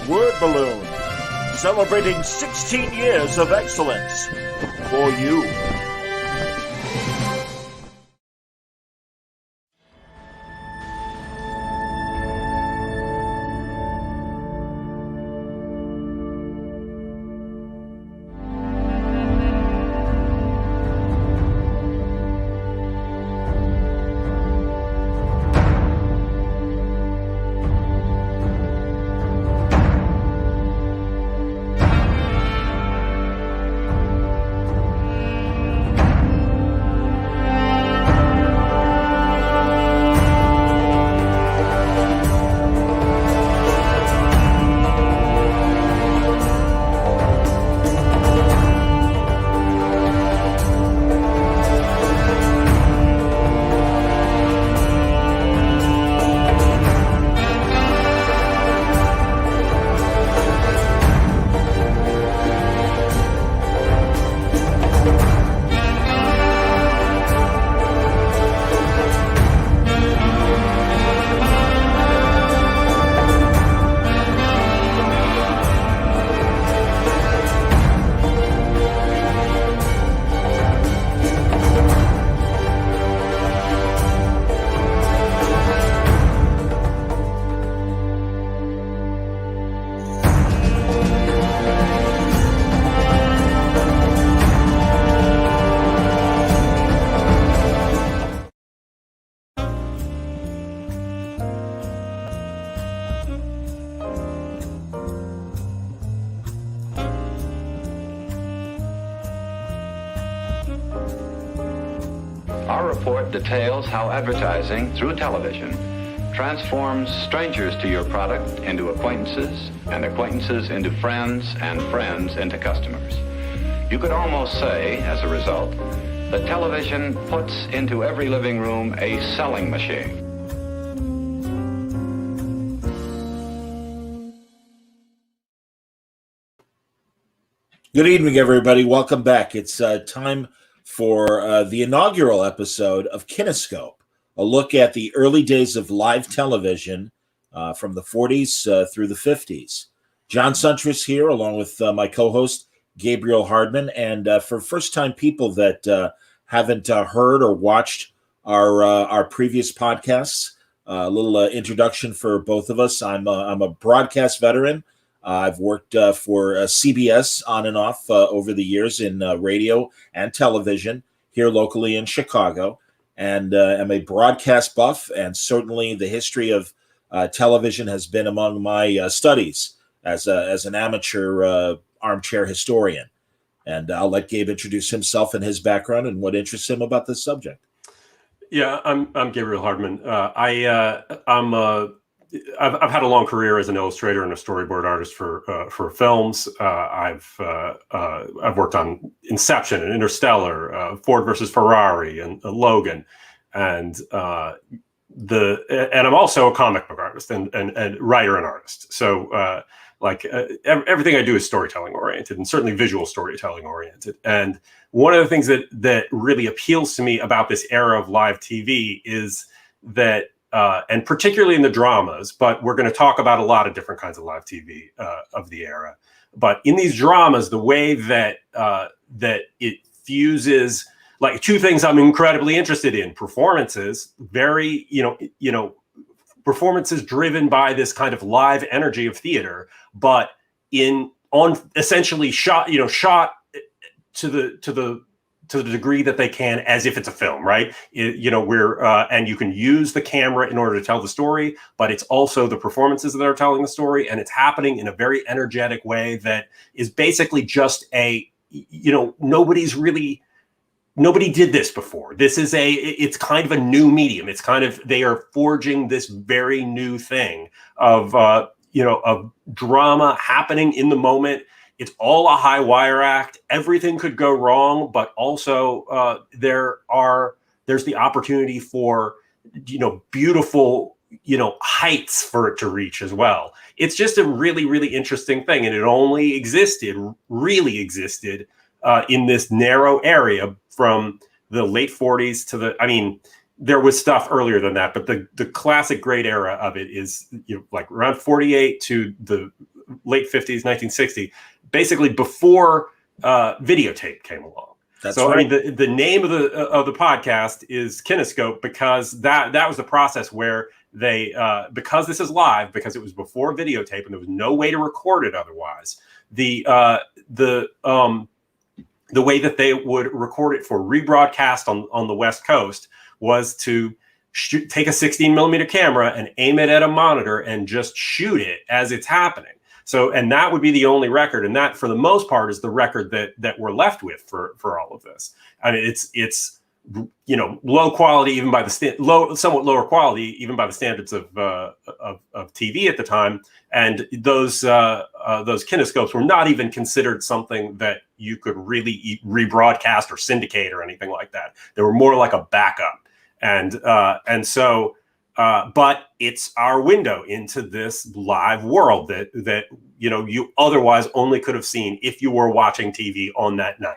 Word Balloon, celebrating 16 years of excellence for you. Our report details how advertising through television transforms strangers to your product into acquaintances, and acquaintances into friends, and friends into customers. You could almost say, as a result, that television puts into every living room a selling machine. Good evening, everybody. Welcome back. It's time for the inaugural episode of KineScope, a look at the early days of live television from the 40s through the 50s. John Siuntres here, along with my co-host, Gabriel Hardman. And for first-time people that haven't heard or watched our previous podcasts, a little introduction for both of us. I'm a broadcast veteran. I've worked for CBS on and off over the years in radio and television here locally in Chicago, and am a broadcast buff, and certainly the history of television has been among my studies as an amateur armchair historian. And I'll let Gabe introduce himself and his background and what interests him about this subject. Yeah, I'm Gabriel Hardman. I've had a long career as an illustrator and a storyboard artist for films. I've worked on Inception and Interstellar, Ford versus Ferrari, and Logan, and I'm also a comic book artist and writer and artist. So everything I do is storytelling oriented, and certainly visual storytelling oriented. And one of the things that really appeals to me about this era of live TV is that. And particularly in the dramas, but we're going to talk about a lot of different kinds of live TV of the era. But in these dramas, the way that it fuses, like, two things I'm incredibly interested in: performances, performances driven by this kind of live energy of theater, but essentially shot to the degree that they can, as if it's a film, right? And you can use the camera in order to tell the story, but it's also the performances that are telling the story, and it's happening in a very energetic way that is basically just nobody did this before. It's kind of a new medium. It's kind of, they are forging this very new thing of drama happening in the moment. It's all a high wire act. Everything could go wrong, but also there's the opportunity for beautiful heights for it to reach as well. It's just a really, really interesting thing, and it only really existed in this narrow area from the late 40s to there was stuff earlier than that, but the classic great era of it is like around 48 to the late 50s, 1960, basically before videotape came along. That's so right. I mean, the name of the podcast is KineScope because that was the process where they because this is live, because it was before videotape and there was no way to record it otherwise. The way that they would record it for rebroadcast on the West Coast was to take a 16mm camera and aim it at a monitor and just shoot it as it's happening. So, and that would be the only record, and that, for the most part, is the record that we're left with for all of this. I mean, it's low quality, even by the somewhat lower quality, even by the standards of TV at the time. And those kinescopes were not even considered something that you could really rebroadcast or syndicate or anything like that. They were more like a backup, and so. But it's our window into this live world that you otherwise only could have seen if you were watching TV on that night.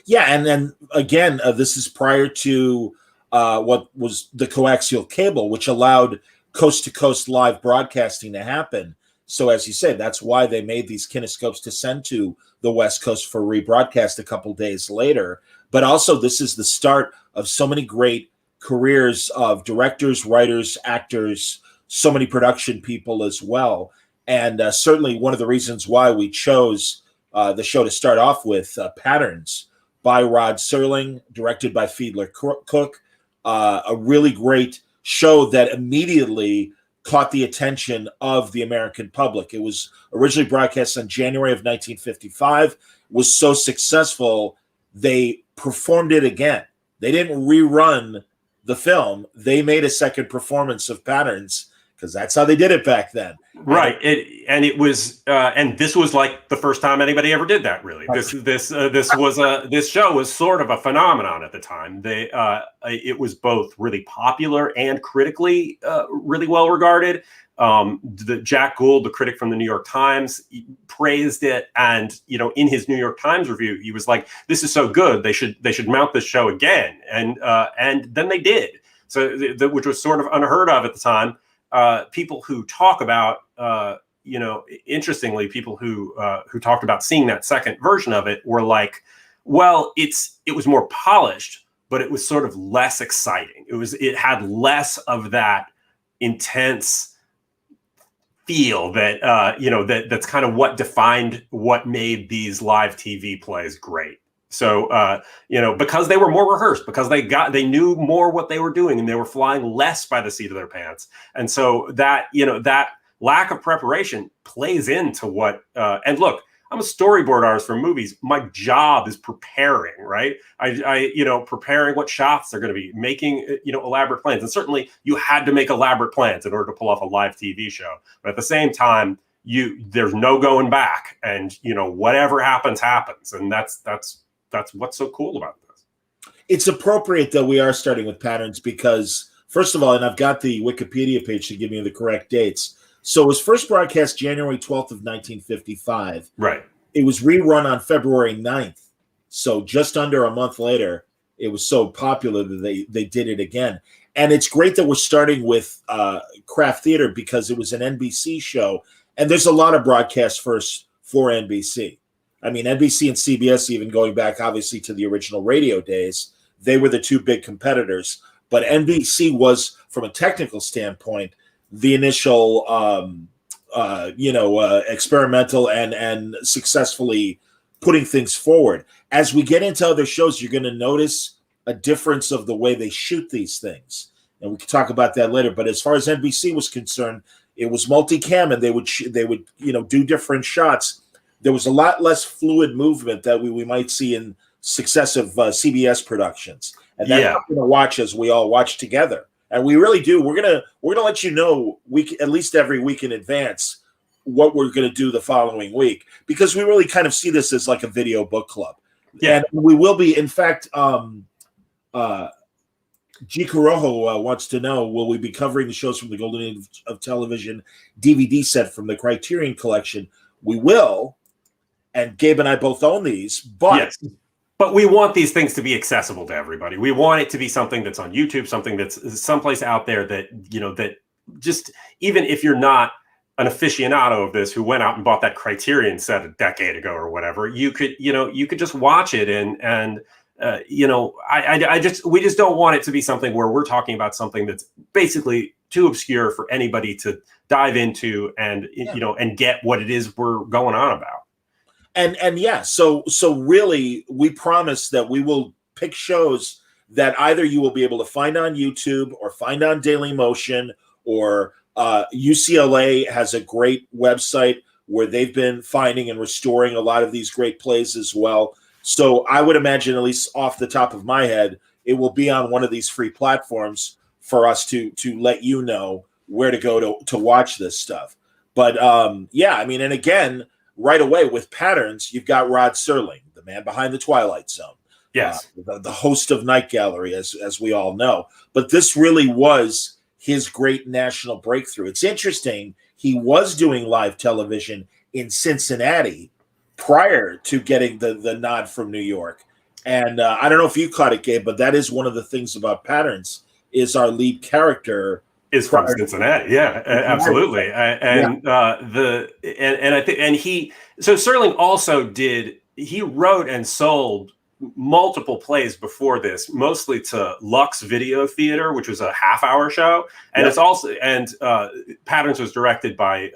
Yeah, and then again, this is prior to what was the coaxial cable, which allowed coast-to-coast live broadcasting to happen. So as you said, that's why they made these kinescopes to send to the West Coast for rebroadcast a couple days later. But also, this is the start of so many great careers of directors, writers, actors, so many production people as well. And certainly one of the reasons why we chose the show to start off with, Patterns by Rod Serling, directed by Fiedler Cook, a really great show that immediately caught the attention of the American public. It was originally broadcast in January of 1955, was so successful, they performed it again. They didn't rerun the film. They made a second performance of Patterns because that's how they did it back then. Right. And this was like the first time anybody ever did that, really. This show was sort of a phenomenon at the time. It was both really popular and critically really well regarded. The Jack Gould, the critic from the New York Times, praised it, and in his New York Times review, he was like, "This is so good, they should mount this show again," and then they did. So, which was sort of unheard of at the time. People who talk about, interestingly, people who talked about seeing that second version of it were like, "Well, it was more polished, but it was sort of less exciting. It had less of that intense feel that that's kind of what defined what made these live TV plays great." So because they were more rehearsed, because they knew more what they were doing, and they were flying less by the seat of their pants, and so that that lack of preparation plays into what. And look, I'm a storyboard artist for movies. My job is preparing, right? I preparing what shots they're going to be making, elaborate plans. And certainly you had to make elaborate plans in order to pull off a live TV show. But at the same time, there's no going back, and whatever happens. And that's what's so cool about this. It's appropriate that we are starting with Patterns because, first of all, and I've got the Wikipedia page to give me the correct dates. So it was first broadcast January 12th of 1955. Right. It was rerun on February 9th. So just under a month later, it was so popular that they did it again. And it's great that we're starting with Kraft Theater because it was an NBC show. And there's a lot of broadcast first for NBC. I mean, NBC and CBS, even going back, obviously, to the original radio days, they were the two big competitors. But NBC was, from a technical standpoint, the initial, experimental and successfully putting things forward. As we get into other shows, you're going to notice a difference of the way they shoot these things. And we can talk about that later. But as far as NBC was concerned, it was multicam, and they would do different shots. There was a lot less fluid movement that we might see in successive CBS productions. And that's what we're going to watch as we all watch together. And we really do. We're gonna let you know at least every week in advance what we're gonna do the following week, because we really kind of see this as like a video book club. Yeah. And we will be. In fact, G. Corojo wants to know: will we be covering the shows from the Golden Age of Television DVD set from the Criterion Collection? We will. And Gabe and I both own these, but. Yes. But we want these things to be accessible to everybody. We want it to be something that's on YouTube, something that's someplace out there that, that just, even if you're not an aficionado of this who went out and bought that Criterion set a decade ago or whatever, you could just watch it and we just don't want it to be something where we're talking about something that's basically too obscure for anybody to dive into and and get what it is we're going on about. And yeah, so really, we promise that we will pick shows that either you will be able to find on YouTube or find on Dailymotion, or UCLA has a great website where they've been finding and restoring a lot of these great plays as well. So I would imagine, at least off the top of my head, it will be on one of these free platforms for us to let you know where to go to watch this stuff. But yeah, I mean, and again, right away with Patterns, you've got Rod Serling, the man behind The Twilight Zone. Yes. The host of Night Gallery, as we all know. But this really was his great national breakthrough. It's interesting. He was doing live television in Cincinnati prior to getting the nod from New York. And I don't know if you caught it, Gabe, but that is one of the things about Patterns is our lead character is from Cincinnati. Yeah, absolutely. And I think Serling also he wrote and sold multiple plays before this, mostly to Lux Video Theater, which was a half-hour show, and it's also Patterns was directed by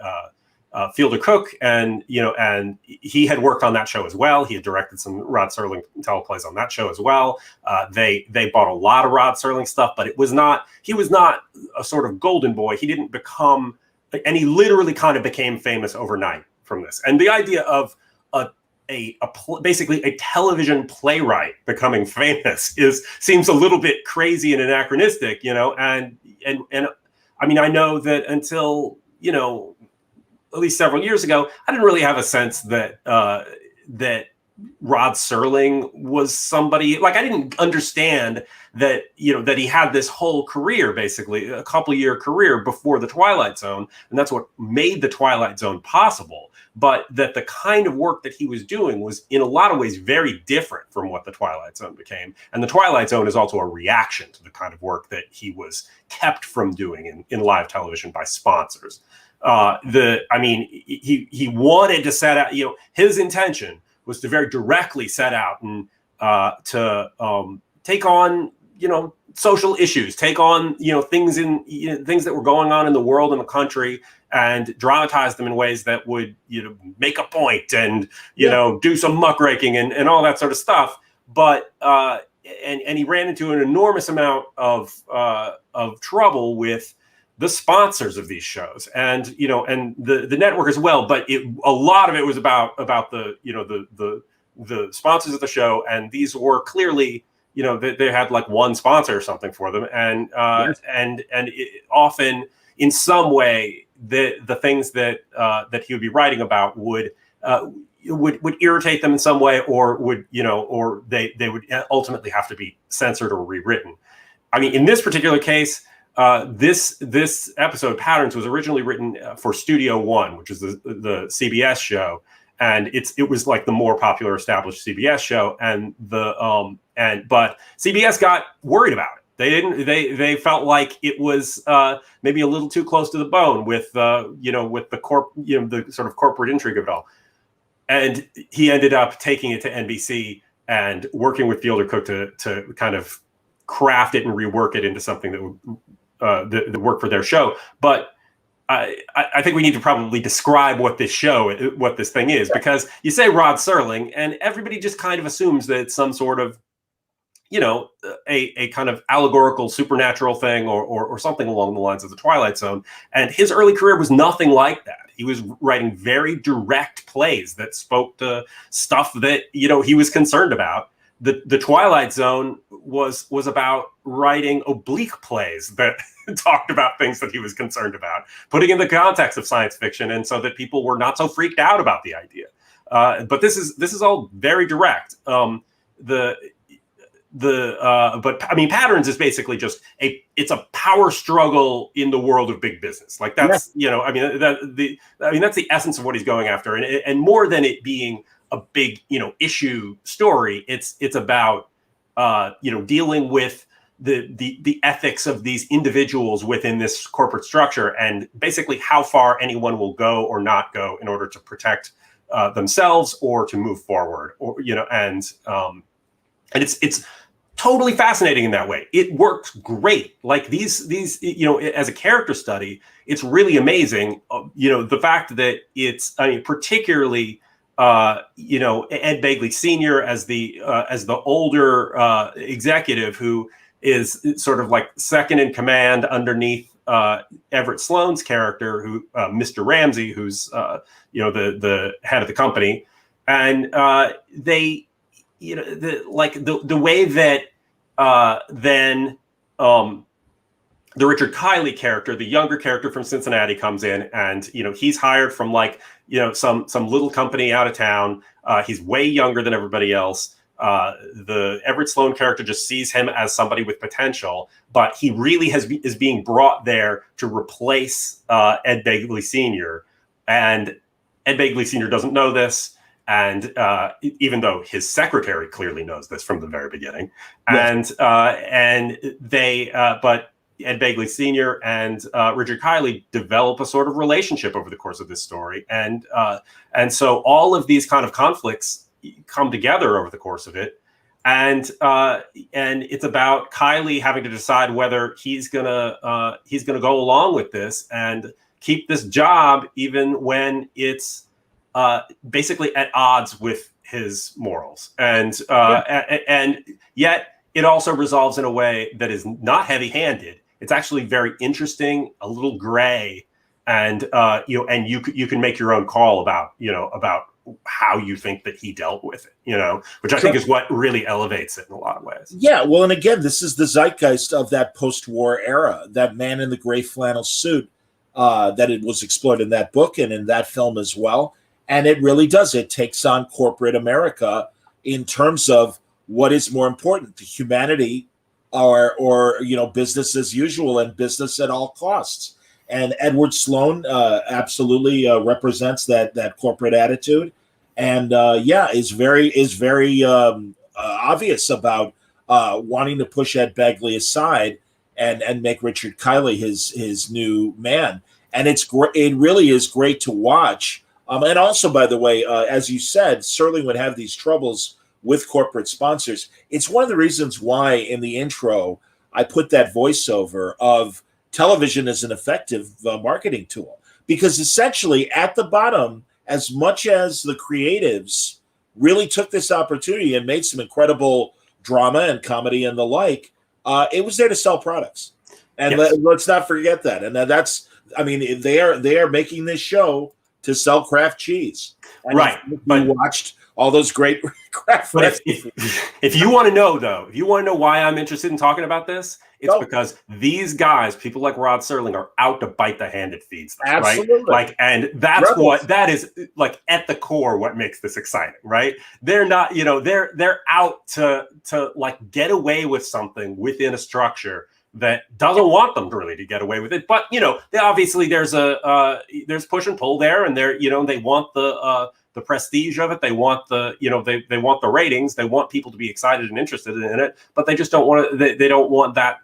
Fielder Cook, and he had worked on that show as well. He had directed some Rod Serling teleplays on that show as well. They bought a lot of Rod Serling stuff, but he was not a sort of golden boy. He didn't become, and he literally kind of became famous overnight from this. And the idea of basically a television playwright becoming famous seems a little bit crazy and anachronistic, and I mean, I know that until at least several years ago, I didn't really have a sense that that Rod Serling was somebody, like, I didn't understand that that he had this whole career, basically a couple-year career before The Twilight Zone, and that's what made The Twilight Zone possible. But that the kind of work that he was doing was in a lot of ways very different from what The Twilight Zone became. And The Twilight Zone is also a reaction to the kind of work that he was kept from doing in live television by sponsors. He wanted to set out, his intention was to very directly set out and to take on, social issues, take on, things that were going on in the world and the country, and dramatize them in ways that would, make a point and, do some muckraking and all that sort of stuff. But and he ran into an enormous amount of trouble with the sponsors of these shows, and and the network as well. But a lot of it was about the the sponsors of the show, and these were clearly they had like one sponsor or something for them, and and often in some way the things that he would be writing about would irritate them in some way, or would or they would ultimately have to be censored or rewritten. I mean, in this particular case, this episode, Patterns, was originally written for Studio One, which is the CBS show, and it was like the more popular established CBS show, but CBS got worried about it. They felt like it was maybe a little too close to the bone with with the sort of corporate intrigue of it all, and he ended up taking it to NBC and working with Fielder Cook to kind of craft it and rework it into something that would work for their show. But I think we need to probably describe what this thing is, because you say Rod Serling and everybody just kind of assumes that it's some sort of a kind of allegorical supernatural thing or something along the lines of The Twilight Zone. And his early career was nothing like that. He was writing very direct plays that spoke to stuff that he was concerned about. The Twilight Zone was about writing oblique plays that talked about things that he was concerned about, putting in the context of science fiction, and so that people were not so freaked out about the idea. But this is all very direct. But I mean, Patterns is basically just it's a power struggle in the world of big business. Like that's that's the essence of what he's going after, and more than it being a big issue story, it's about dealing with the ethics of these individuals within this corporate structure, and basically how far anyone will go or not go in order to protect themselves or to move forward, or and it's totally fascinating in that way. It works great. Like these as a character study, it's really amazing. The fact that it's, particularly Ed Begley Sr. as the older executive who is sort of like second in command underneath Everett Sloan's character, who Mr. Ramsey, who's the head of the company, and they the way that then the Richard Kiley character, the younger character from Cincinnati, comes in, and he's hired from some little company out of town. He's way younger than everybody else. The Everett Sloan character just sees him as somebody with potential, but he really is being brought there to replace Ed Begley Sr. And Ed Begley Sr. doesn't know this. And even though his secretary clearly knows this from the very beginning, yes. But Ed Begley Sr. and Richard Kiley develop a sort of relationship over the course of this story, and so all of these kind of conflicts come together over the course of it, and it's about Kiley having to decide whether he's gonna go along with this and keep this job even when it's basically at odds with his morals, and yet it also resolves in a way that is not heavy-handed. It's actually very interesting, a little gray, and and you can make your own call about how you think that he dealt with it, which I think is what really elevates it in a lot of ways. Yeah, well, and again, this is the zeitgeist of that post-war era, that man in the gray flannel suit that it was explored in that book and in that film as well. And it really does. It takes on corporate America in terms of what is more important, the humanity or business as usual and business at all costs. And Edward Sloan absolutely represents that corporate attitude, and is very obvious about wanting to push Ed Begley aside and make Richard Kiley his new man. And it's great. It really is great to watch. And also, by the way, as you said, Serling would have these troubles with corporate sponsors. It's one of the reasons why in the intro I put that voiceover of television as an effective marketing tool, because essentially at the bottom, as much as the creatives really took this opportunity and made some incredible drama and comedy and the like, it was there to sell products. And yes. Let's not forget that. And they are making this show to sell Kraft cheese. And right. But watched all those great Kraft. But if you want to know, though, if you want to know why I'm interested in talking about this, it's because these guys, people like Rod Serling, are out to bite the hand it feeds them. Absolutely. Right? And that's that is at the core what makes this exciting, right? They're not, they're out to get away with something within a structure that doesn't want them really to get away with it. But they obviously there's push and pull there, and they want the prestige of it. They want they want the ratings. They want people to be excited and interested in it, but they just don't want to. They don't want that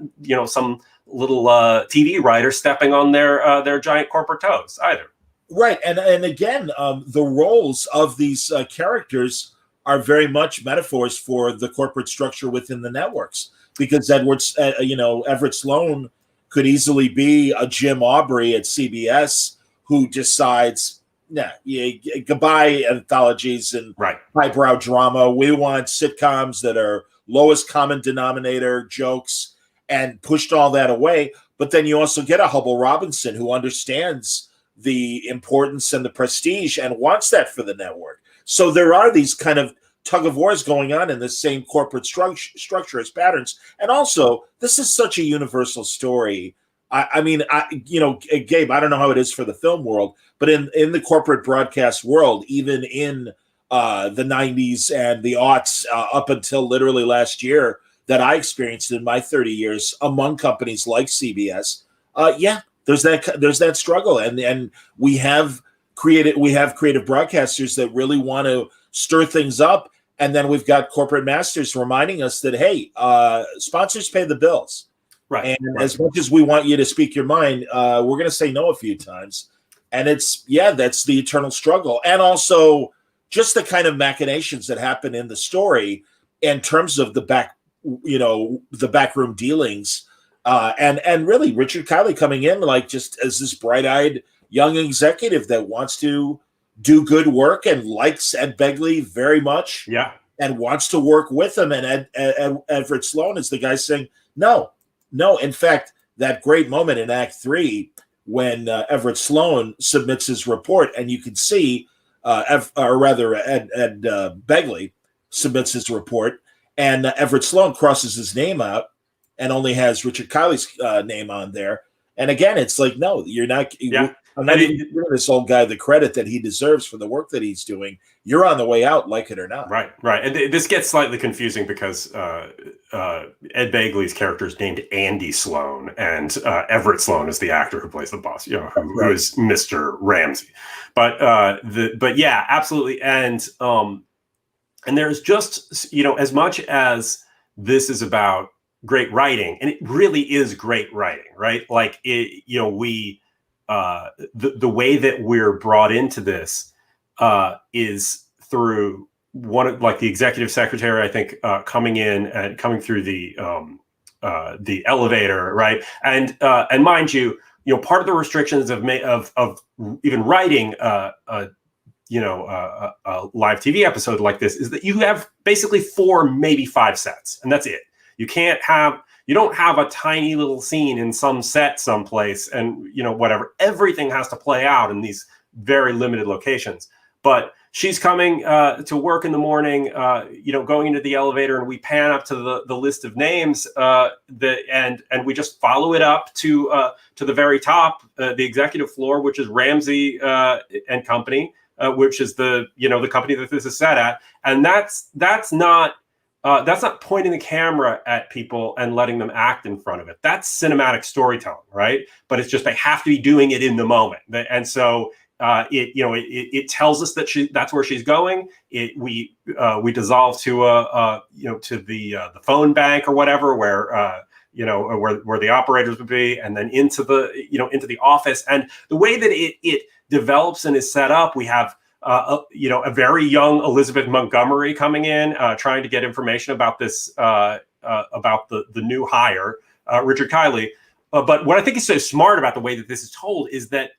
some little TV writer stepping on their giant corporate toes either. Right, and again, the roles of these characters are very much metaphors for the corporate structure within the networks. Because Everett Sloan could easily be a Jim Aubrey at CBS who decides, goodbye anthologies and highbrow drama. We want sitcoms that are lowest common denominator jokes, and pushed all that away. But then you also get a Hubble Robinson who understands the importance and the prestige and wants that for the network. So there are these kind of tug of wars going on in the same corporate structure as patterns. And also, this is such a universal story. Gabe, I don't know how it is for the film world, but in the corporate broadcast world, even in the 90s and the aughts up until literally last year that I experienced in my 30 years among companies like CBS, there's that struggle. And we have creative broadcasters that really want to stir things up And then we've got corporate masters reminding us that, hey, sponsors pay the bills. Right. And as much as we want you to speak your mind, we're going to say no a few times. And that's the eternal struggle. And also just the kind of machinations that happen in the story in terms of the backroom dealings. And really Richard Kiley coming in like just as this bright-eyed young executive that wants to do good work and likes Ed Begley very much, and wants to work with him. And Everett Sloan is the guy saying, no. In fact, that great moment in Act 3 when Everett Sloan submits his report, and you can see, Ed Begley submits his report, and Everett Sloan crosses his name out and only has Richard Kiley's name on there. And again, it's like, no, you're not. I'm not even giving this old guy the credit that he deserves for the work that he's doing. You're on the way out, like it or not. Right. And this gets slightly confusing because Ed Begley's character is named Andy Sloan, and Everett Sloan is the actor who plays the boss, who is Mr. Ramsey. But yeah, absolutely. And there's just, as much as this is about great writing, and it really is great writing, right? Like the way that we're brought into this is through the executive secretary, I think, coming in and coming through the elevator, right? And mind you, part of the restrictions of even writing a live TV episode like this is that you have basically 4, maybe 5 sets, and that's it. You don't have a tiny little scene in some set someplace and, whatever. Everything has to play out in these very limited locations. But she's coming to work in the morning, going into the elevator, and we pan up to the list of names and we just follow it up to the very top, the executive floor, which is Ramsey and Company, which is the company that this is set at. And that's not pointing the camera at people and letting them act in front of it. That's cinematic storytelling, right? But it's just they have to be doing it in the moment, and so it tells us that that's where she's going. We dissolve to the phone bank or whatever, where the operators would be, and then into the office. And the way that it develops and is set up, we have a very young Elizabeth Montgomery coming in, trying to get information about this, about the new hire, Richard Kiley. But what I think is so smart about the way that this is told is that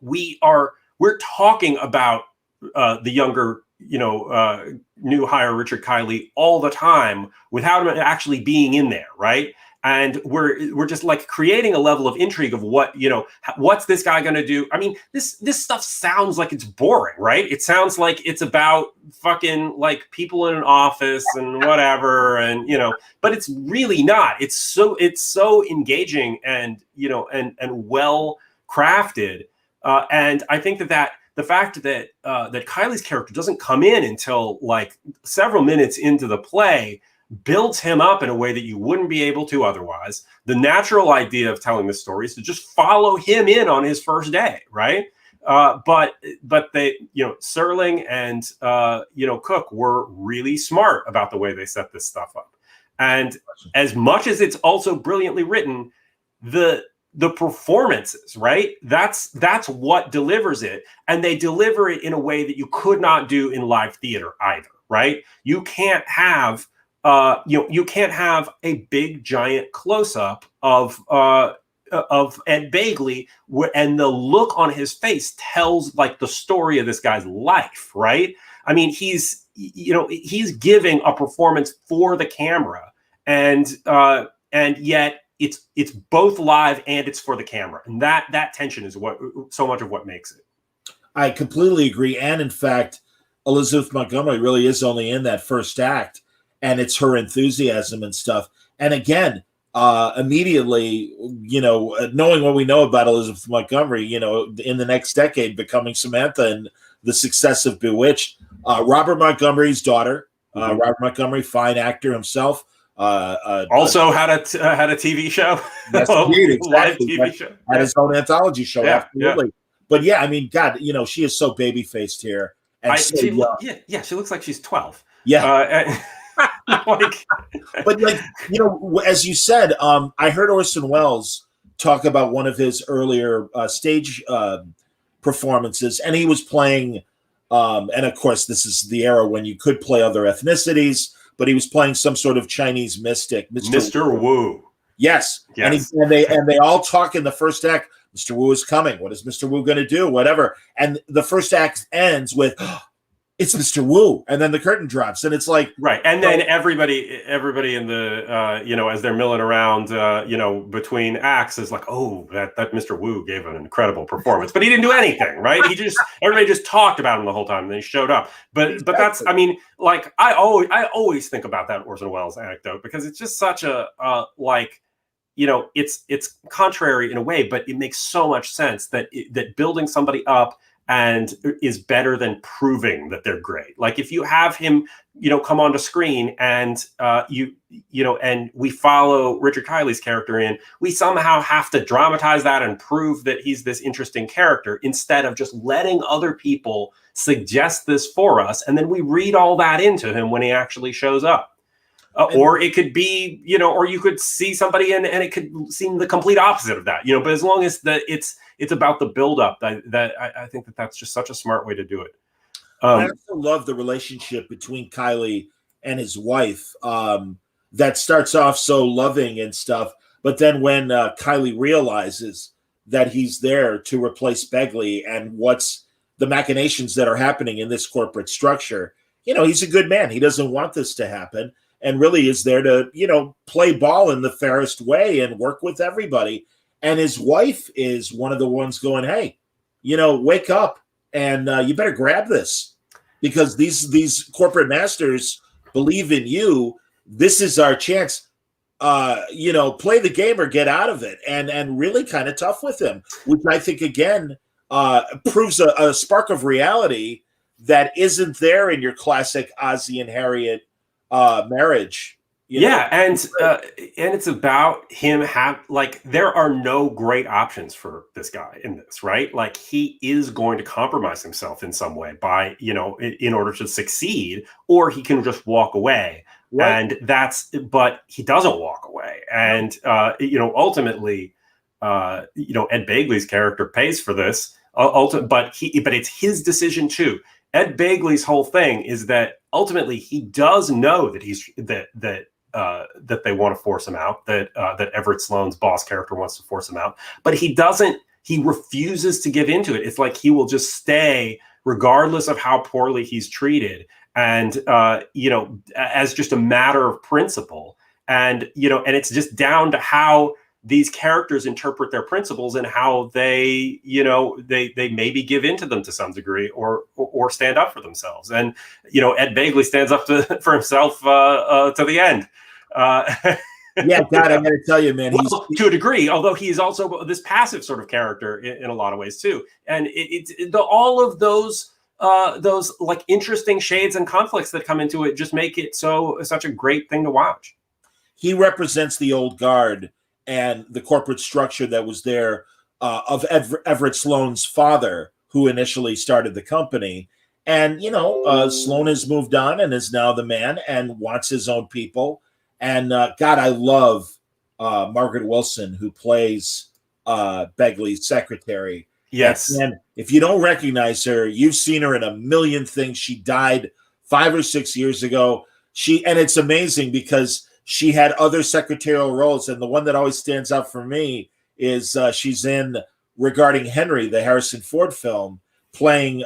we're talking about the younger, new hire Richard Kiley all the time without him actually being in there, right? And we're just like creating a level of intrigue of what's this guy going to do? I mean, this stuff sounds like it's boring, right? It sounds like it's about fucking like people in an office and whatever, and but it's really not. It's so engaging and and well crafted. And I think that the fact that Kiley's character doesn't come in until like several minutes into the play builds him up in a way that you wouldn't be able to otherwise. The natural idea of telling this story is to just follow him in on his first day, right? But they, Serling and Cook were really smart about the way they set this stuff up. And as much as it's also brilliantly written, the performances, right? That's what delivers it, and they deliver it in a way that you could not do in live theater either, right? You can't have you can't have a big giant close-up of Ed Begley, and the look on his face tells like the story of this guy's life, right? I mean, he's giving a performance for the camera, and yet it's both live and it's for the camera, and that tension is what so much of what makes it. I completely agree, and in fact, Elizabeth Montgomery really is only in that first act. And it's her enthusiasm and stuff. And again, immediately, knowing what we know about Elizabeth Montgomery, in the next decade, becoming Samantha and the success of Bewitched, Robert Montgomery's daughter, Robert Montgomery, fine actor himself. Also had a TV show. Yes, indeed, exactly. Live TV show. Had his own anthology show, absolutely. Yeah. But yeah, I mean, God, she is so baby-faced here. And she looks like she's 12. Yeah. Like, But like, as you said, I heard Orson Welles talk about one of his earlier stage performances, and he was playing, and of course, this is the era when you could play other ethnicities, but he was playing some sort of Chinese mystic, Mr. Wu. Yes. Yes. And they all talk in the first act. Mr. Wu is coming. What is Mr. Wu going to do? Whatever. And the first act ends with, oh, it's Mr. Wu, and then the curtain drops, and it's like right. And then everybody in the as they're milling around, between acts is like, oh, that Mr. Wu gave an incredible performance, but he didn't do anything, right? Everybody just talked about him the whole time, and then he showed up. But that's, I mean, like I always think about that Orson Welles anecdote because it's just such a it's contrary in a way, but it makes so much sense that building somebody up and is better than proving that they're great. Like if you have him, come onto screen and and we follow Richard Kiley's character in, we somehow have to dramatize that and prove that he's this interesting character instead of just letting other people suggest this for us. And then we read all that into him when he actually shows up. Or it could be, or you could see somebody and it could seem the complete opposite of that, but as long as it's about the buildup, that I think that's just such a smart way to do it. I also love the relationship between Kiley and his wife that starts off so loving and stuff. But then when Kiley realizes that he's there to replace Begley and what's the machinations that are happening in this corporate structure, he's a good man. He doesn't want this to happen. And really is there to, play ball in the fairest way and work with everybody. And his wife is one of the ones going, hey, wake up and you better grab this because these corporate masters believe in you. This is our chance. Play the game or get out of it. And really kind of tough with him, which I think, again, proves a spark of reality that isn't there in your classic Ozzie and Harriet marriage. And it's about him there are no great options for this guy in this, right? Like he is going to compromise himself in some way by, in order to succeed, or he can just walk away. Right. And but he doesn't walk away. And, ultimately, Ed Begley's character pays for this, but it's his decision too. Ed Begley's whole thing is that ultimately he does know that that they want to force him out, that Everett Sloane's boss character wants to force him out, but he refuses to give into it. It's like he will just stay regardless of how poorly he's treated. And, as just a matter of principle. And, and it's just down to how these characters interpret their principles and how they, they maybe give into them to some degree or stand up for themselves. And, Ed Begley stands up for himself to the end. Yeah, God, I got to tell you, man, he's to a degree, although he is also this passive sort of character in a lot of ways too. And all of those like interesting shades and conflicts that come into it just make it such a great thing to watch. He represents the old guard and the corporate structure that was there of Everett Sloane's father, who initially started the company. And, Sloane has moved on and is now the man and wants his own people. And, God, I love Margaret Wilson, who plays Begley's secretary. Yes. And if you don't recognize her, you've seen her in a million things. She died 5 or 6 years ago. And it's amazing because she had other secretarial roles, and the one that always stands out for me is she's in Regarding Henry, the Harrison Ford film, playing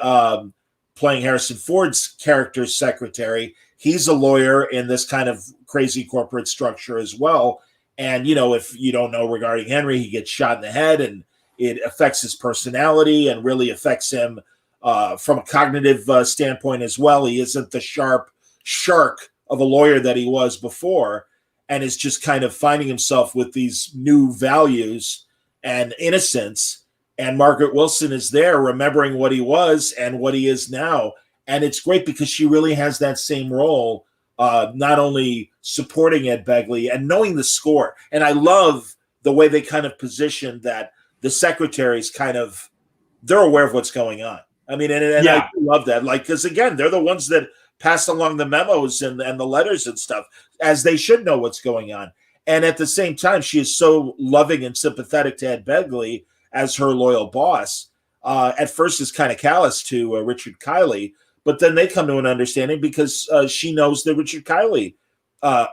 Harrison Ford's character's secretary. He's a lawyer in this kind of crazy corporate structure as well. And, if you don't know Regarding Henry, he gets shot in the head, and it affects his personality and really affects him from a cognitive standpoint as well. He isn't the sharp shark of a lawyer that he was before, and is just kind of finding himself with these new values and innocence. And Margaret Wilson is there remembering what he was and what he is now. And it's great because she really has that same role, not only supporting Ed Begley and knowing the score. And I love the way they kind of position that the secretaries they're aware of what's going on. I mean, and yeah. I love that. Like, because again, they're the ones that pass along the memos and the letters and stuff, as they should know what's going on. And at the same time, she is so loving and sympathetic to Ed Begley as her loyal boss. At first is kind of callous to Richard Kiley, but then they come to an understanding because she knows that Richard Kiley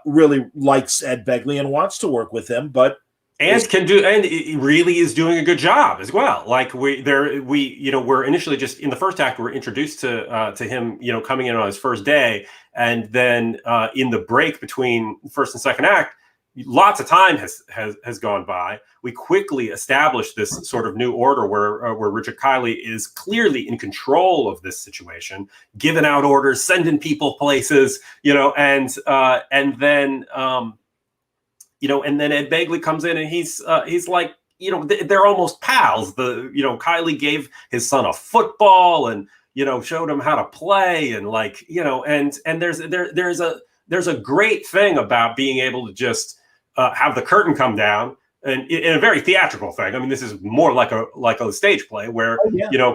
really likes Ed Begley and wants to work with him, but it really is doing a good job as well. Like we're initially just in the first act, we're introduced to him, coming in on his first day, and then in the break between first and second act, lots of time has gone by. We quickly established this sort of new order where Richard Kiley is clearly in control of this situation, giving out orders, sending people places, and then Ed Begley comes in and he's like, they're almost pals. Kiley gave his son a football and showed him how to play, and and there's a great thing about being able to just have the curtain come down, and in a very theatrical thing. I mean, this is more like a stage play where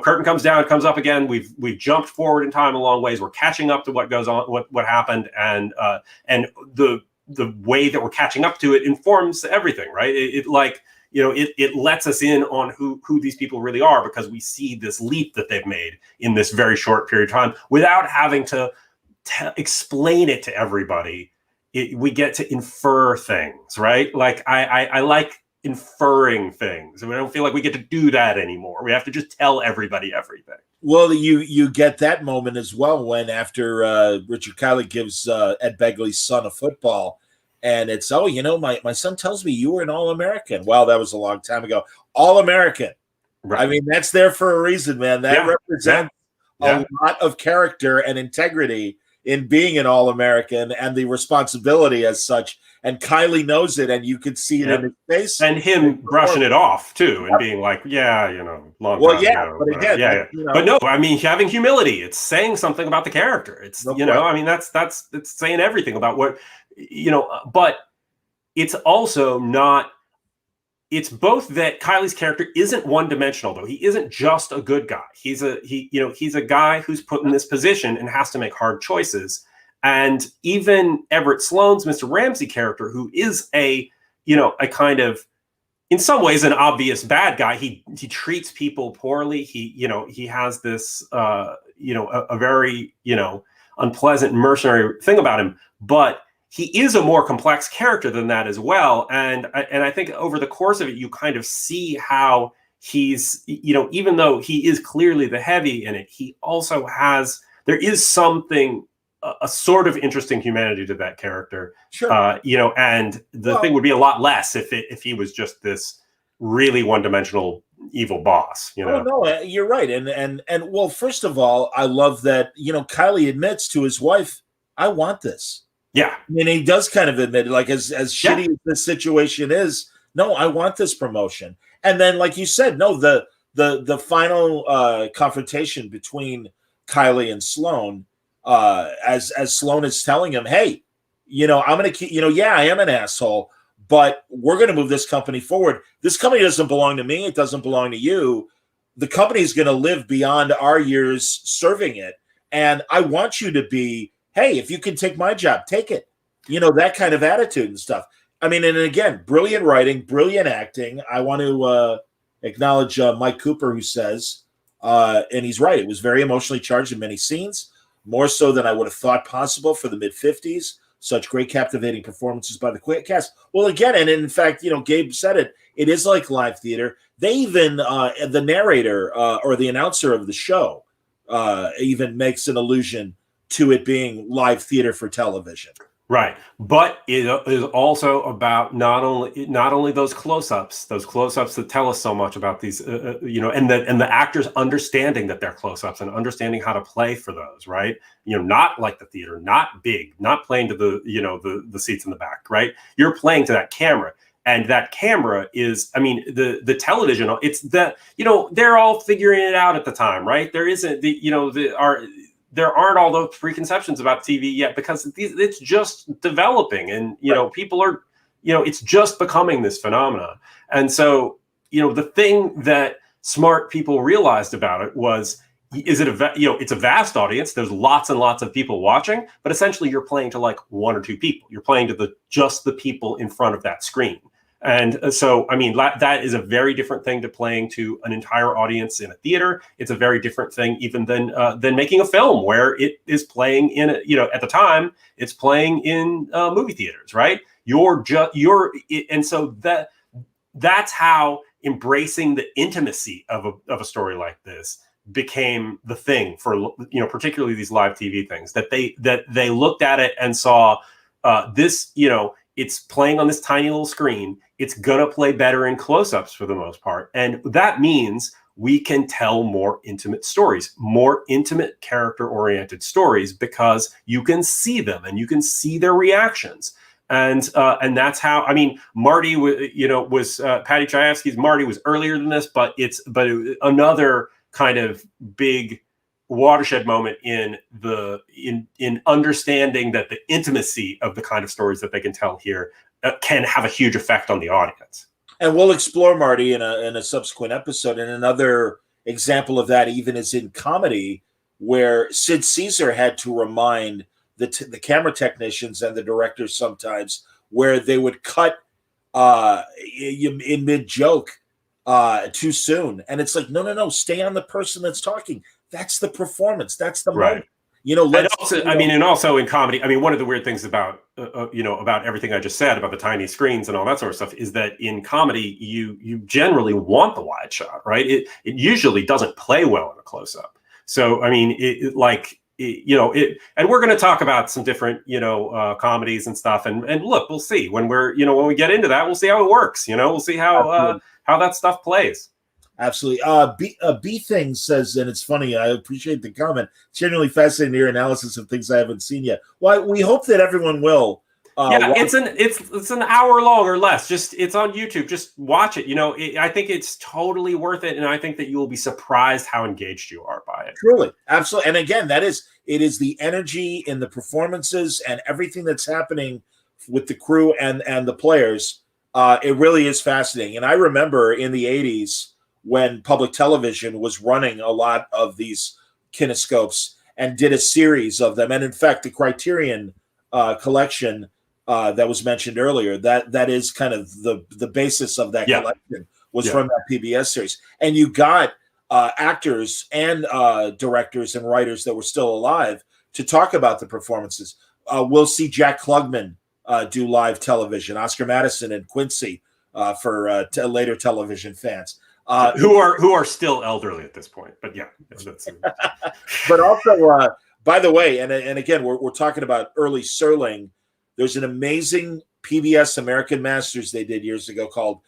curtain comes down, it comes up again. We've jumped forward in time a long ways. We're catching up to what goes on, what happened, and the way that we're catching up to it informs everything, right? It lets us in on who these people really are, because we see this leap that they've made in this very short period of time without having to explain it to everybody. We get to infer things, right? Like I like inferring things. We don't feel like we get to do that anymore. We have to just tell everybody everything. Well, you get that moment as well when after Richard Kiley gives Ed Begley's son a football, and it's, my son tells me you were an All-American. Well, that was a long time ago. All-American. Right. I mean, that's there for a reason, man. That represents a lot of character and integrity in being an All-American and the responsibility as such. And Kiley knows it, and you could see it in his face. And him brushing it off, too, and being like, long time ago. But again, but no, I mean, having humility, it's saying something about the character. It's, I mean, that's it's saying everything about what, but it's also not, it's both that Kiley's character isn't one-dimensional, though. He isn't just a good guy. He's a guy who's put in this position and has to make hard choices. And even Everett Sloane's Mr. Ramsey character, who is a kind of, in some ways, an obvious bad guy. He treats people poorly. He has this, a very, unpleasant mercenary thing about him. But he is a more complex character than that as well. And I think over the course of it, you kind of see how he's, even though he is clearly the heavy in it, he also has, there is something, a sort of interesting humanity to that character. Sure. And the thing would be a lot less if he was just this really one-dimensional evil boss. Oh, no, you're right. And well, first of all, I love that, Kiley admits to his wife, I want this. Yeah. I mean, he does kind of admit, like, as shitty as this situation is, no, I want this promotion. And then, like you said, no, the final confrontation between Kiley and Sloane, as Sloane is telling him, hey, I'm going to keep, I am an asshole, but we're going to move this company forward. This company doesn't belong to me. It doesn't belong to you. The company is going to live beyond our years serving it. And I want you to be, hey, if you can take my job, take it. That kind of attitude and stuff. I mean, and again, brilliant writing, brilliant acting. I want to acknowledge Mike Cooper, who says, and he's right, it was very emotionally charged in many scenes, more so than I would have thought possible for the mid-50s. Such great, captivating performances by the cast. Well, again, and in fact, Gabe said it, it is like live theater. They even, the narrator or the announcer of the show even makes an allusion to it being live theater for television. Right. But it is also about not only those close-ups that tell us so much about these, and the actors understanding that they're close-ups and understanding how to play for those, right? Not like the theater, not big, not playing to the seats in the back, right? You're playing to that camera. And that camera is, I mean, the television, it's that, they're all figuring it out at the time, right? There isn't there aren't all those preconceptions about TV yet, because it's just developing, and people are, it's just becoming this phenomenon. And so, the thing that smart people realized about it was, is it it's a vast audience. There's lots and lots of people watching, but essentially you're playing to like one or two people. You're playing to just the people in front of that screen. And so, I mean, that is a very different thing to playing to an entire audience in a theater. It's a very different thing even than making a film where it is playing in, at the time, it's playing in movie theaters, right? And so that's how embracing the intimacy of a story like this became the thing for, particularly these live TV things, that they looked at it and saw this, it's playing on this tiny little screen. It's gonna play better in close-ups for the most part. And that means we can tell more intimate stories, more intimate character-oriented stories, because you can see them and you can see their reactions. And that's how, I mean, Marty, was Patty Chayefsky's Marty was earlier than this, but it was another kind of big watershed moment in understanding that the intimacy of the kind of stories that they can tell here can have a huge effect on the audience. And we'll explore, Marty, in a subsequent episode. And another example of that even is in comedy, where Sid Caesar had to remind the camera technicians and the directors sometimes, where they would cut in mid-joke too soon. And it's like, no, stay on the person that's talking. That's the performance. That's the moment. And also in comedy, I mean, one of the weird things about about everything I just said about the tiny screens and all that sort of stuff is that in comedy, you generally want the wide shot, right? It usually doesn't play well in a close up. So I mean, and we're going to talk about some different comedies and stuff. And look, we'll see when when we get into that, we'll see how it works. We'll see how that stuff plays. Absolutely. B Thing says, and it's funny, I appreciate the comment. It's genuinely fascinating to hear analysis of things I haven't seen yet. Well, we hope that everyone will. It's an hour long or less. It's on YouTube. Just watch it. I think it's totally worth it, and I think that you will be surprised how engaged you are by it. Truly, absolutely. And again, it is the energy in the performances and everything that's happening with the crew and the players. It really is fascinating. And I remember in the 80s, when public television was running a lot of these kinescopes and did a series of them. And in fact, the Criterion collection that was mentioned earlier, that is kind of the basis of that collection was from that PBS series. And you got actors and directors and writers that were still alive to talk about the performances. We'll see Jack Klugman do live television, Oscar Madison and Quincy for later television fans. Who are still elderly at this point, but yeah. But also, by the way, and again, we're talking about early Serling. There's an amazing PBS American Masters they did years ago called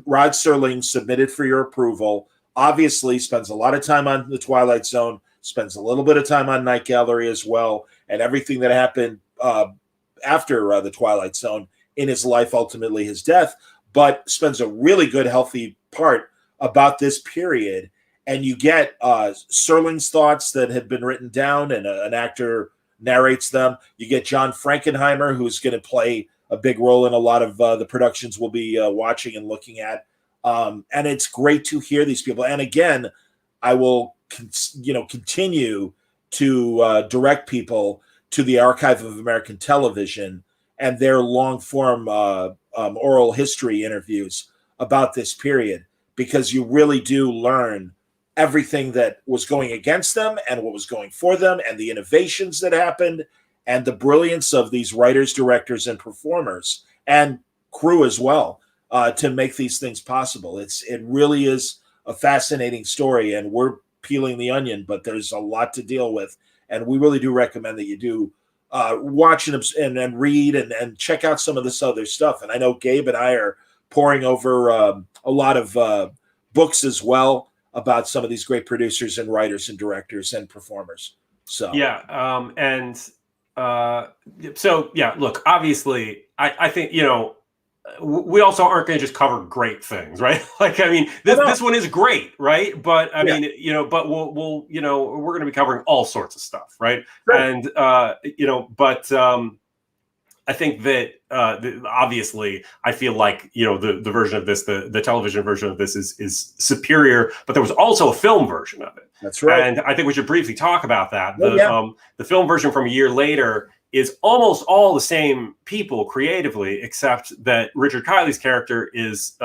Rod Serling Submitted for Your Approval. Obviously, spends a lot of time on The Twilight Zone, spends a little bit of time on Night Gallery as well, and everything that happened after The Twilight Zone in his life, ultimately his death, but spends a really good, healthy part about this period, and you get Serling's thoughts that had been written down, and an actor narrates them. You get John Frankenheimer, who's going to play a big role in a lot of the productions we'll be watching and looking at. And it's great to hear these people. And again, I will continue to direct people to the Archive of American Television and their long form oral history interviews about this period, because you really do learn everything that was going against them and what was going for them and the innovations that happened and the brilliance of these writers, directors, and performers and crew as well to make these things possible. It really is a fascinating story, and we're peeling the onion, but there's a lot to deal with. And we really do recommend that you do watch and read and check out some of this other stuff. And I know Gabe and I are poring over a lot of books as well about some of these great producers and writers and directors and performers. So look, obviously, I think we also aren't going to just cover great things, right? Like, I mean, this one is great, right? But I mean, but we'll we're going to be covering all sorts of stuff, right? Sure. And I think that obviously I feel like, the version of this, the television version of this is superior, but there was also a film version of it. That's right. And I think we should briefly talk about that. Oh, The film version from a year later is almost all the same people creatively, except that Richard Kiley's character is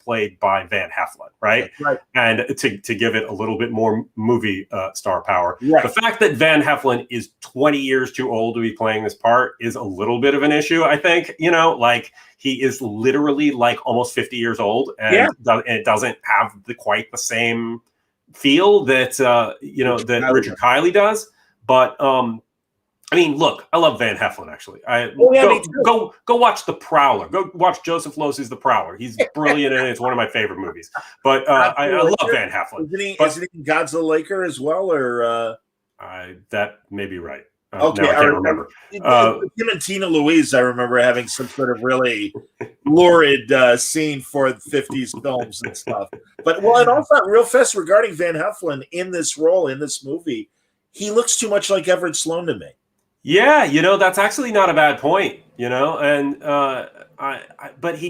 played by Van Heflin, right? Right. And to give it a little bit more movie star power, right. The fact that Van Heflin is 20 years too old to be playing this part is a little bit of an issue, I think. Like he is literally like almost 50 years old, and it doesn't have quite the same feel that that Richard Kiley does, but I mean, look, I love Van Heflin, actually. Go watch The Prowler. Go watch Joseph Losey's The Prowler. He's brilliant in it. It's one of my favorite movies. But I love Van Heflin. Isn't he Godzilla Laker as well? Or that may be right. Okay, no, I can't remember. Him and Tina Louise, I remember having some sort of really lurid scene for 50s films and stuff. But, and also real fast regarding Van Heflin in this role, in this movie, he looks too much like Everett Sloan to me. Yeah, that's actually not a bad point, and but he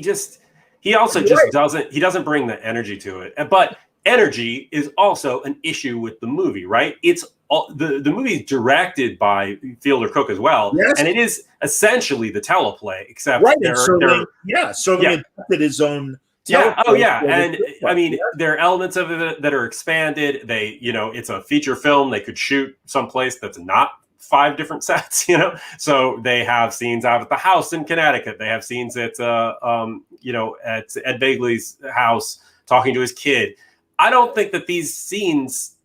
also doesn't bring the energy to it. But energy is also an issue with the movie, right? It's the movie is directed by Fielder Cook as well, yes. And it is essentially the teleplay, except Serling adapted his own. And I mean, there are elements of it that are expanded. They, it's a feature film. They could shoot someplace that's not 5 different sets, so they have scenes out at the house in Connecticut. They have scenes at at Ed Begley's house talking to his kid. I don't think that these scenes,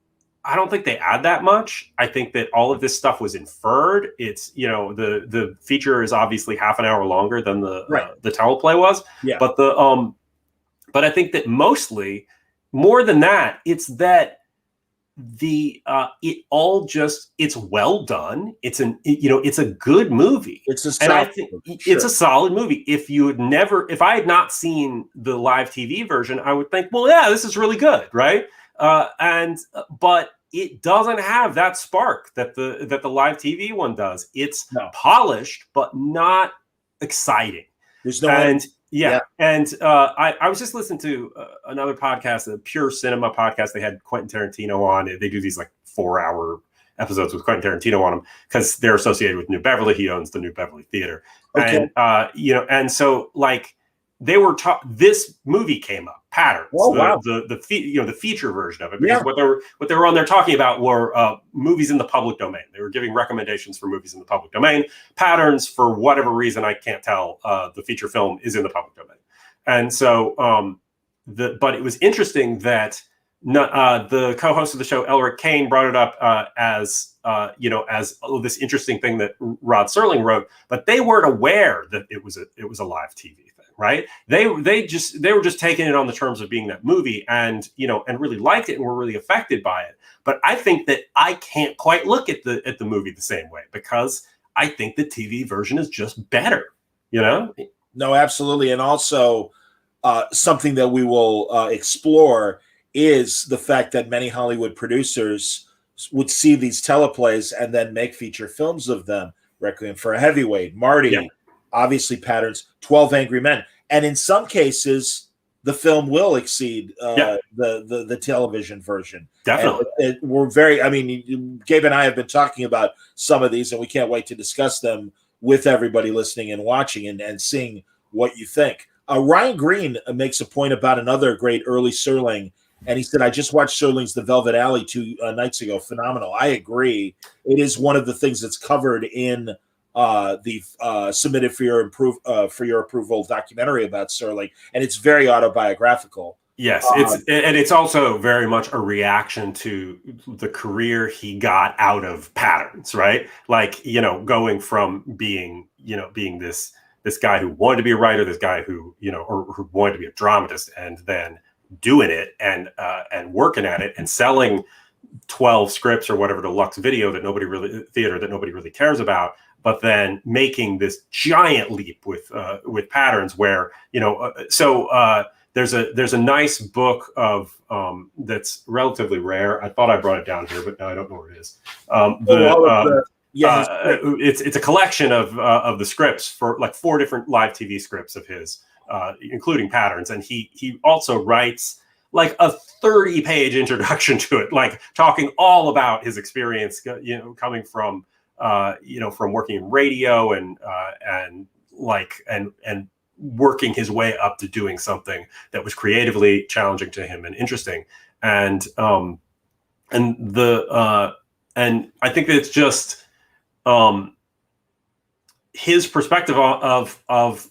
I don't think they add that much. I think that all of this stuff was inferred. It's, the feature is obviously half an hour longer than the teleplay was. Yeah. But but I think that mostly, more than that, it's that it's well done. It's it's a good movie. It's a solid movie. If I had not seen the live TV version, I would think, well, yeah, this is really good, right? But it doesn't have that spark that the live TV one does. It's polished, but not exciting. There's no I was just listening to another podcast, a Pure Cinema podcast. They had Quentin Tarantino on. They do these like 4-hour episodes with Quentin Tarantino on them because they're associated with New Beverly. He owns the New Beverly Theater, and and so like they were this movie came up, Patterns, the feature version of it, because what they were on there talking about were movies in the public domain. They were giving recommendations for movies in the public domain. Patterns, for whatever reason, I can't tell, the feature film is in the public domain. And so but it was interesting that the co-host of the show, Elric Kane, brought it up as this interesting thing that Rod Serling wrote, but they weren't aware that it was a live TV thing, right? They were just taking it on the terms of being that movie, and and really liked it and were really affected by it. But I think that I can't quite look at the movie the same way, because I think the TV version is just better. No, absolutely, and also something that we will explore is the fact that many Hollywood producers would see these teleplays and then make feature films of them. Requiem for a Heavyweight, Marty, obviously Patterns, 12 Angry Men. And in some cases, the film will exceed the television version. Definitely. Gabe and I have been talking about some of these, and we can't wait to discuss them with everybody listening and watching and seeing what you think. Ryan Green makes a point about another great early Serling, and he said, I just watched Serling's The Velvet Alley 2 nights ago. Phenomenal. I agree. It is one of the things that's covered in the submitted for your approval documentary about Serling, and it's very autobiographical. Yes, it's also very much a reaction to the career he got out of Patterns, right? Like, going from being this guy who wanted to be a writer, this guy who or who wanted to be a dramatist, and then doing it and working at it and selling 12 scripts or whatever to Lux Video that nobody really cares about, but then making this giant leap with Patterns, where there's a nice book of Yeah, it's a collection of the scripts for like 4 different live TV scripts of his, including patterns, and he also writes like a 30-page introduction to it, like talking all about his experience, coming from from working in radio and working his way up to doing something that was creatively challenging to him and interesting, and I think that it's just his perspective of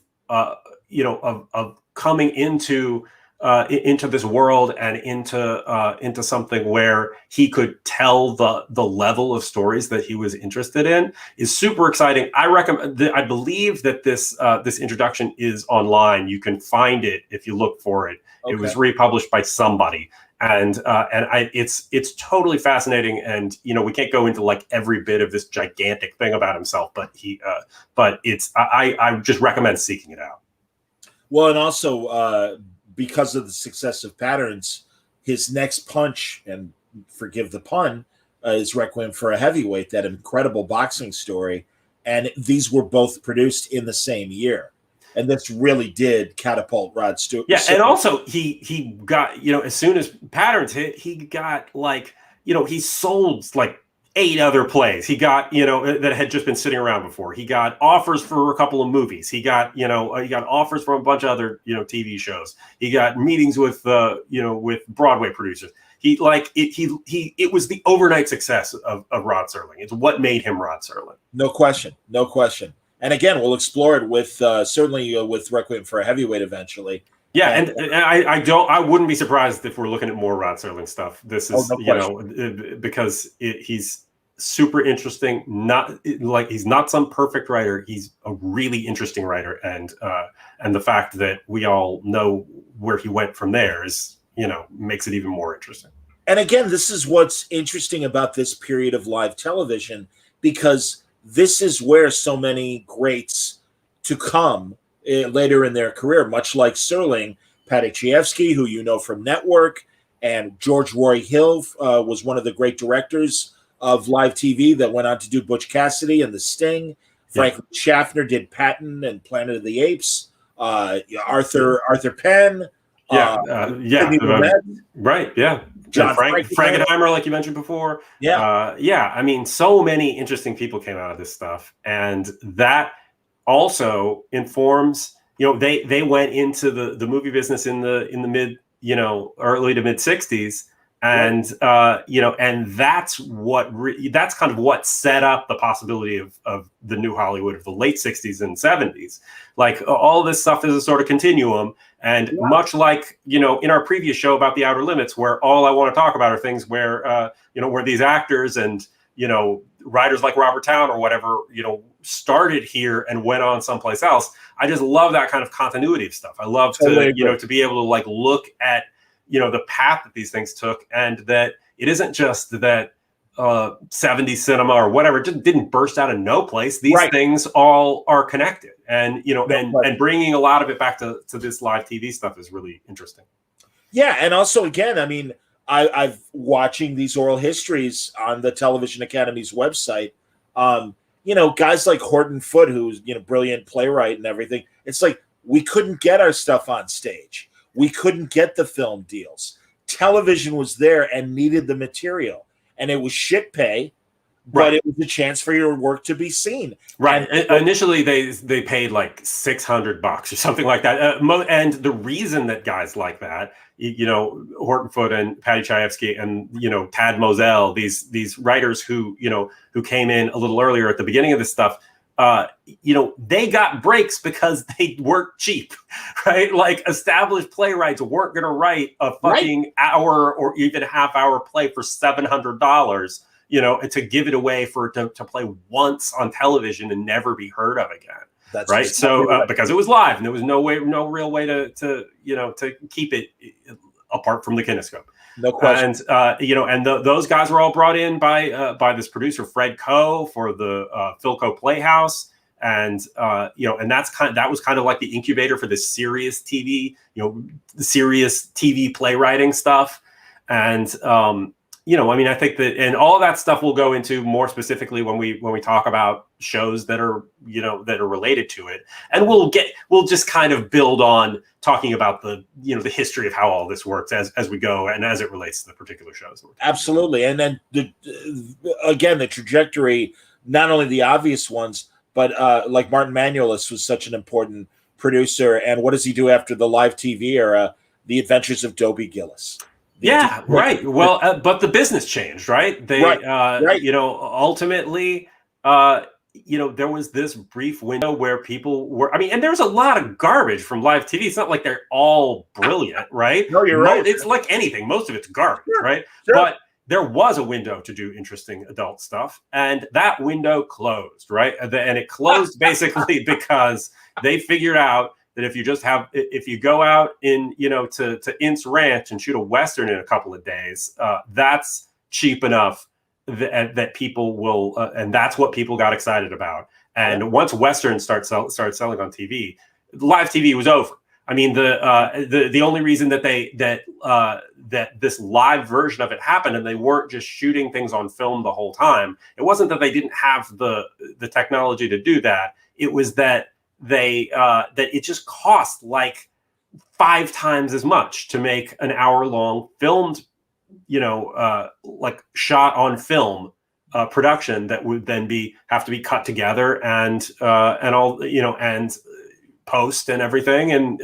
coming into this world and into something where he could tell the level of stories that he was interested in is super exciting. I believe that this introduction is online. You can find it if you look for it. Okay. It was republished by somebody. It's totally fascinating, and we can't go into like every bit of this gigantic thing about himself, but I just recommend seeking it out. Well, and also because of the success of Patterns, his next punch, and forgive the pun, is Requiem for a Heavyweight, that incredible boxing story, and these were both produced in the same year. And this really did catapult Rod Stewart. Yeah, and also he got, as soon as Patterns hit, he got he sold like 8 other plays. He got, that had just been sitting around before. He got offers for a couple of movies. He got, he got offers from a bunch of other, TV shows. He got meetings with, with Broadway producers. It was the overnight success of Rod Serling. It's what made him Rod Serling. No question. And again, we'll explore it with certainly with Requiem for a Heavyweight eventually. Yeah, and I wouldn't be surprised if we're looking at more Rod Serling stuff. This is because he's super interesting. He's not some perfect writer. He's a really interesting writer, and the fact that we all know where he went from there is makes it even more interesting. And again, this is what's interesting about this period of live television, because this is where so many greats to come later in their career, much like Serling, Paddy Chayefsky, who from Network, and George Roy Hill was one of the great directors of live TV that went on to do Butch Cassidy and The Sting. Franklin Schaffner did Patton and Planet of the Apes. Arthur Penn. Right, yeah. John Frankenheimer, like you mentioned before. I mean, so many interesting people came out of this stuff, and that also informs. They went into the movie business in the mid, early to mid 60s, and and that's kind of what set up the possibility of the new Hollywood of the late 60s and 70s. Like all this stuff is a sort of continuum. And much like, in our previous show about The Outer Limits, where all I want to talk about are things where, where these actors and, writers like Robert Towne or whatever, started here and went on someplace else. I just love that kind of continuity of stuff. I love to be able to like look at, the path that these things took, and that it isn't just that 70s cinema or whatever just didn't burst out of no place. These things all are connected, and and bringing a lot of it back to this live TV stuff is really interesting. Yeah, and also again, I mean, I've watching these oral histories on the Television Academy's website. Guys like Horton Foote, who's brilliant playwright and everything. It's like we couldn't get our stuff on stage. We couldn't get the film deals. Television was there and needed the material. And it was shit pay, but it was a chance for your work to be seen. Right. And initially, they paid like $600 or something like that. And the reason that guys like that, Horton Foote and Paddy Chayefsky and Tad Moselle, these writers who came in a little earlier at the beginning of this stuff, they got breaks because they weren't cheap, right? Like established playwrights weren't going to write a fucking hour or even half-hour play for $700, to give it away to play once on television and never be heard of again. That's right. So because it was live and there was no real way to keep it apart from the KineScope. No question. And those guys were all brought in by this producer Fred Coe for the Philco Playhouse, and that was kind of like the incubator for this serious TV, the serious TV playwriting stuff, and I mean, I think that, and all of that stuff we'll go into more specifically when we talk about shows that are, that are related to it. And we'll just kind of build on talking about the history of how all this works as we go and as it relates to the particular shows. Absolutely. And then again, the trajectory, not only the obvious ones, but like Martin Manuelis was such an important producer. And what does he do after the live TV era? The Adventures of Dobie Gillis. Right. Well, but the business changed, right? They, right. Ultimately, there was this brief window where people were, and there's a lot of garbage from live TV. It's not like they're all brilliant, right? No, you're right. It's like anything. Most of it's garbage, right? Sure. But there was a window to do interesting adult stuff, and that window closed, right? And it closed basically because they figured out that if you go out in, to Ince Ranch and shoot a Western in a couple of days, that's cheap enough that people will, and that's what people got excited about. And once Westerns started selling on TV, live TV was over. I mean, the only reason that that this live version of it happened, and they weren't just shooting things on film the whole time. It wasn't that they didn't have the technology to do that. It was that that it just cost like 5 times as much to make an hour-long filmed, like shot on film production that would then have to be cut together and all, and post and everything, and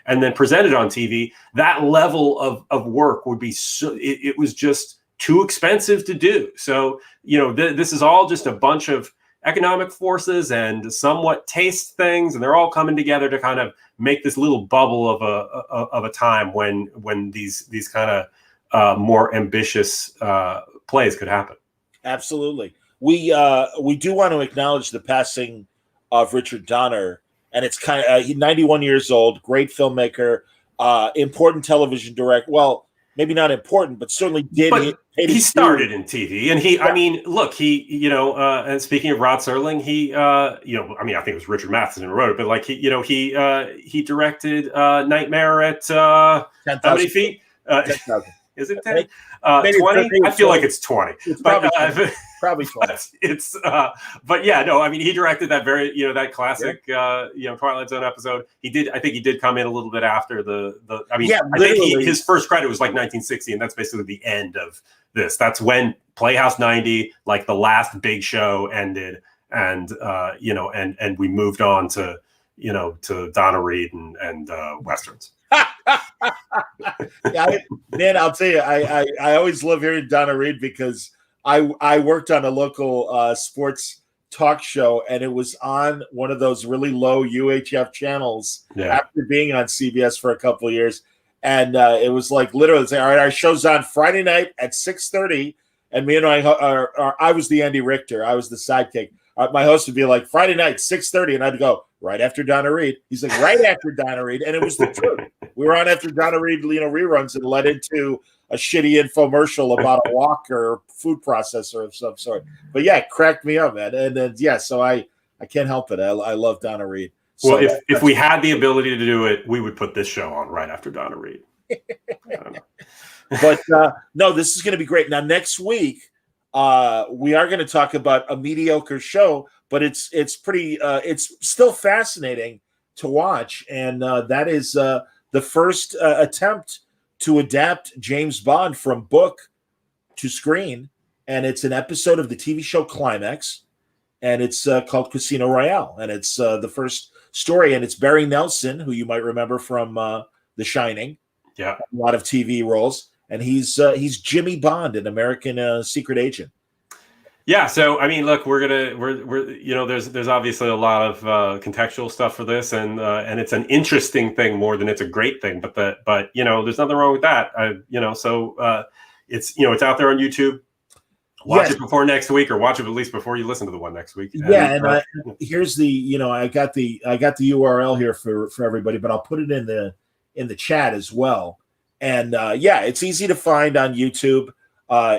then presented on TV. That level of work would be it was just too expensive to do. So this is all just a bunch of economic forces and somewhat taste things, and they're all coming together to kind of make this little bubble of a time when these kind of more ambitious plays could happen. Absolutely. We do want to acknowledge the passing of Richard Donner, and it's kind of he's 91 years old, great filmmaker, important television director. Well, maybe not important, but certainly did. But he started in TV, and and speaking of Rod Serling, I think it was Richard Matheson who wrote it, but like he directed Nightmare at 10,000 how many feet? 10,000. Is it 10? 20? I feel like it's 20. It's probably 20. It's but yeah, no, I mean, he directed that that classic Twilight Zone episode. I think he did come in a little bit after I think his first credit was like 1960, and that's basically the end of this. That's when Playhouse 90, like the last big show, ended, and and we moved on to Donna Reed and Westerns. Man, I'll tell you, I always love hearing Donna Reed because I worked on a local sports talk show, and it was on one of those really low UHF channels after being on CBS for a couple of years. And it was like literally saying, all right, our show's on Friday night at 6:30. And me and I was the Andy Richter. I was the sidekick. My host would be like, Friday night, 6:30. And I'd go, right after Donna Reed. He's like, right after Donna Reed. And it was the truth. We were on after Donna Reed, reruns, and led into a shitty infomercial about a Walker food processor of some sort. But yeah, it cracked me up, man. And then, so I can't help it. I love Donna Reed. So well, if we had the ability to do it, we would put this show on right after Donna Reed. But no, this is going to be great. Now, next week, we are going to talk about a mediocre show, but it's pretty, it's still fascinating to watch. And that is the first attempt to adapt James Bond from book to screen. And it's an episode of the TV show Climax, and it's called Casino Royale. And it's the first story, and it's Barry Nelson, who you might remember from The Shining. Yeah. A lot of TV roles. And he's Jimmy Bond, an American secret agent. Yeah, so I mean, look, we're there's obviously a lot of contextual stuff for this, and it's an interesting thing more than it's a great thing. But there's nothing wrong with that. It's out there on YouTube. Watch it before next week, or watch it at least before you listen to the one next week. Here's the I got the URL here for everybody, but I'll put it in the chat as well. And it's easy to find on YouTube.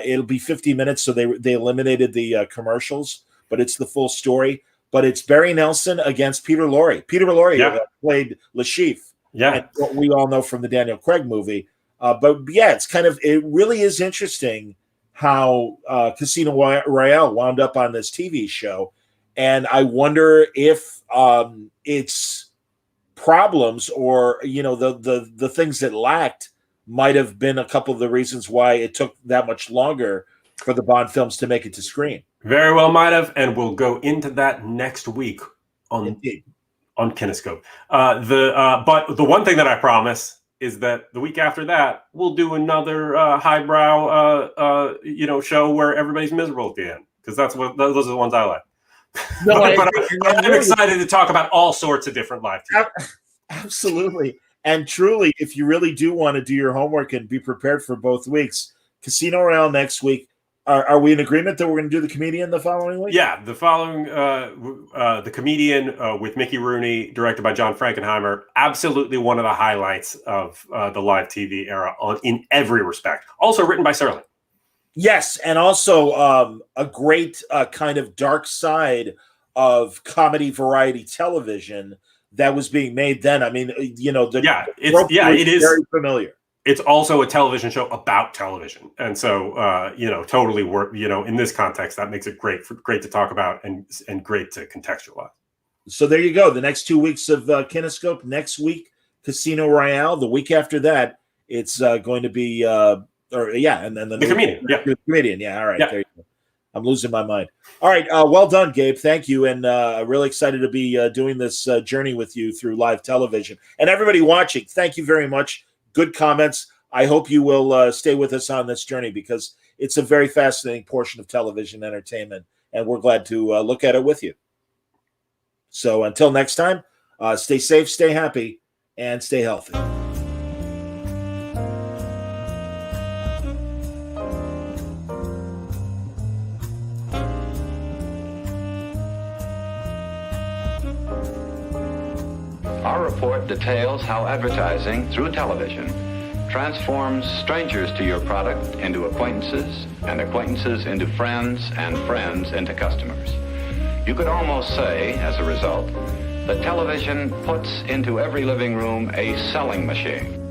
It'll be 50 minutes, so they eliminated the commercials, but it's the full story. But it's Barry Nelson against Peter Lorre. Peter Lorre played Le Chiffre. Yeah, what we all know from the Daniel Craig movie. But yeah, it really is interesting how Casino Royale wound up on this TV show. And I wonder if its problems or, the things that lacked might have been a couple of the reasons why it took that much longer for the Bond films to make it to screen. Very well might have, and we'll go into that next week on KineScope. But the one thing that I promise is that the week after that, we'll do another highbrow show where everybody's miserable at the end, because those are the ones I like. No, I'm excited to talk about all sorts of different live TV. Absolutely. And truly, if you really do want to do your homework and be prepared for both weeks, Casino Royale next week. Are we in agreement that we're going to do The Comedian the following week? Yeah, the following, The Comedian with Mickey Rooney, directed by John Frankenheimer, absolutely one of the highlights of the live TV era in every respect. Also written by Serling. Yes, and also a great kind of dark side of comedy variety television that was being made then. I mean, it is very familiar. It's also a television show about television, and so totally work. In this context, that makes it great to talk about and great to contextualize. So there you go. The next 2 weeks of KineScope. Next week, Casino Royale. The week after that, it's going to be and then the Comedian. Yeah, the Comedian. Yeah, all right. Yeah. There you go. I'm losing my mind. All right, well done, Gabe. Thank you, and really excited to be doing this journey with you through live television. And everybody watching, thank you very much. Good comments. I hope you will stay with us on this journey, because it's a very fascinating portion of television entertainment, and we're glad to look at it with you. So until next time, stay safe, stay happy, and stay healthy. Our report details how advertising through television transforms strangers to your product into acquaintances, and acquaintances into friends, and friends into customers. You could almost say, as a result, that television puts into every living room a selling machine.